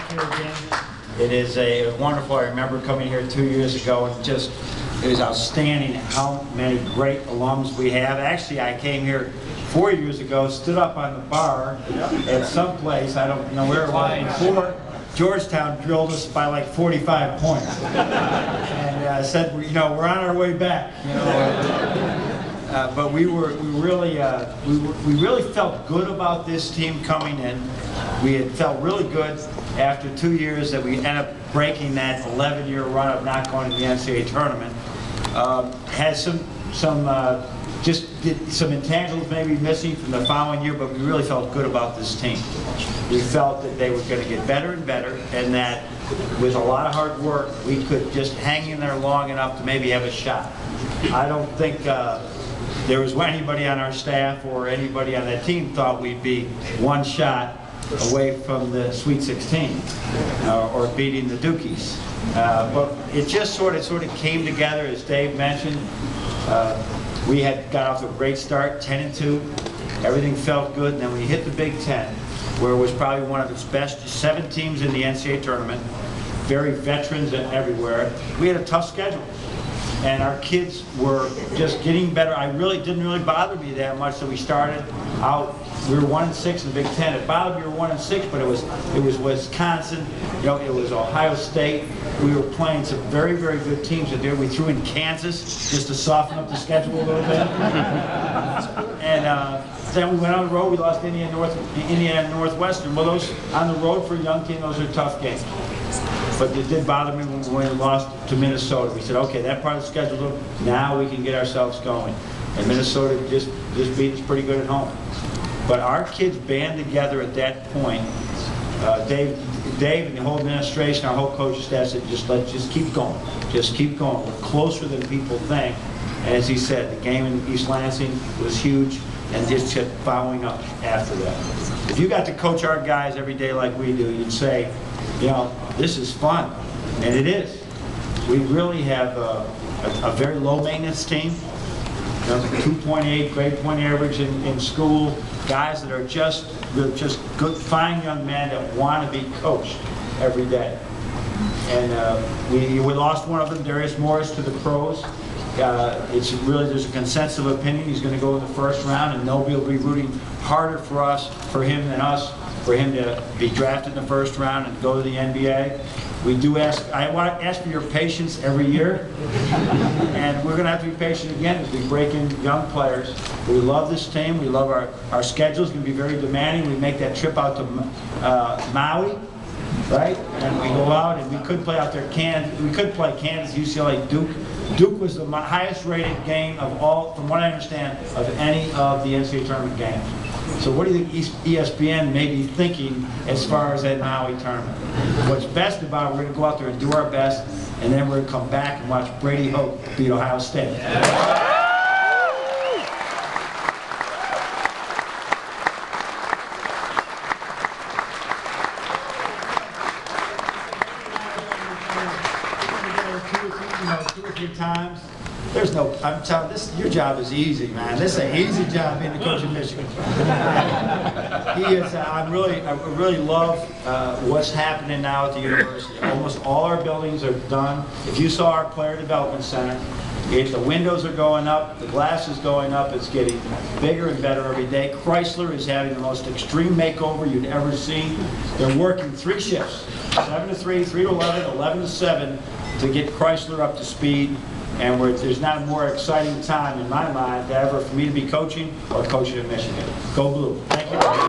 back here again. It is a wonderful. I remember coming here 2 years ago, and just it was outstanding how many great alums we have. Actually, I came here 4 years ago, stood up on the bar at some place, I don't know where it was before. Georgetown drilled us by like 45 points, and said, you know, we're on our way back. You know, but we really felt good about this team coming in. We had felt really good after 2 years that we ended up breaking that 11-year run of not going to the NCAA tournament. Had some intangibles maybe missing from the following year, but we really felt good about this team. We felt that they were going to get better and better, and that with a lot of hard work, we could just hang in there long enough to maybe have a shot. I don't think there was anybody on our staff or anybody on that team thought we'd be one shot away from the Sweet 16 or beating the Dukies. But it just sort of came together, as Dave mentioned. We had got off to a great start, 10-2. Everything felt good, and then we hit the Big Ten, where it was probably one of its best 7 teams in the NCAA tournament, very veterans everywhere. We had a tough schedule, and our kids were just getting better. Didn't really bother me that much, so we started out. We were 1-6 in the Big Ten. It bothered me we were 1-6, but it was Wisconsin, you know, it was Ohio State. We were playing some very, very good teams there. We threw in Kansas just to soften up the schedule a little bit. And then we went on the road. We lost Indiana Northwestern. Well, those on the road for a young team, those are tough games. But it did bother me when we lost to Minnesota. We said, okay, that part of the schedule, now we can get ourselves going. And Minnesota just beat us pretty good at home. But our kids band together at that point. Dave and the whole administration, our whole coaching staff said, just keep going. Just keep going. We're closer than people think. And as he said, the game in East Lansing was huge, and just kept following up after that. If you got to coach our guys every day like we do, you'd say, you know, this is fun. And it is. We really have a very low maintenance team. You know, 2.8 grade point average in school. Guys that are just good, fine young men that want to be coached every day. And we lost one of them, Darius Morris, to the pros. There's a consensus of opinion he's going to go in the first round, and nobody will be rooting harder for him than us, for him to be drafted in the first round and go to the NBA. I want to ask for your patience every year, and we're going to have to be patient again as we break in young players. We love this team. We love our schedule is going to be very demanding. We make that trip out to Maui, right? And we go out, and we could play out there. We could play Kansas, UCLA, Duke. Duke was the highest rated game of all, from what I understand, of any of the NCAA tournament games. So what do you think ESPN may be thinking as far as that Maui tournament? What's best about it, we're going to go out there and do our best, and then we're going to come back and watch Brady Hoke beat Ohio State. Two or three times. There's no, I'm telling this, your job is easy, man. This is an easy job being the coach of Michigan. I really love what's happening now at the university. Almost all our buildings are done. If you saw our player development center, the windows are going up, the glass is going up, it's getting bigger and better every day. Chrysler is having the most extreme makeover you'd ever seen. They're working 3 shifts, 7 to 3, 3 to 11, 11 to 7, to get Chrysler up to speed. And there's not a more exciting time in my mind ever for me to be coaching or coaching in Michigan. Go Blue. Thank you.